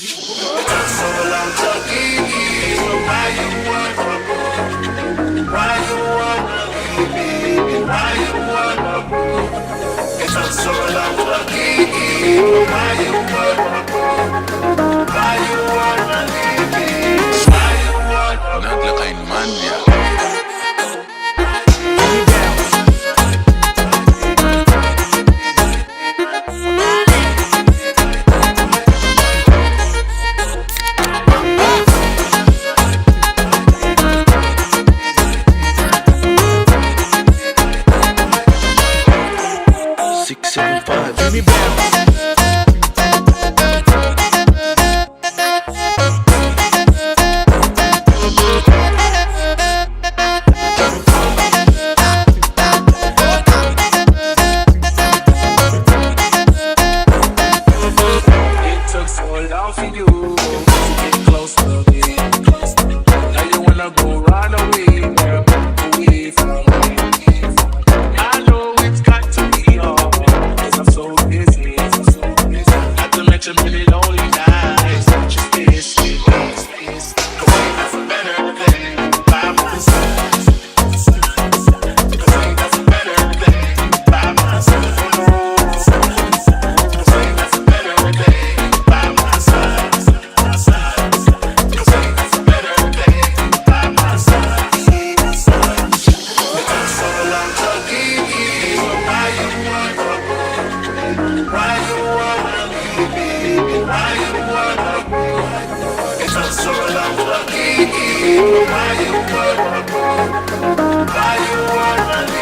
It took so long to leave, so why you wanna move? Why you wanna leave me? Why you wanna move? It took so long to leave, why you wanna move? Why you wanna leave me? Why you wanna move? نطلق المانيا. Let me bounce. It took so long for you to get close to me. Now you wanna go run away, girl, away from me. I know it's got to be all, 'cause I'm so busy. Not to mention many lonely nights. Just this, cause ain't nothing better than by my side. Cause ain't nothing better than by my side. Cause ain't nothing better than by my side. Cause ain't nothing better than by my side. It took so long to leave me, so why you wanna move? Why you wanna leave me? Why you wanna move? It took so long to leave me, why you wanna move? Why you wanna leave me?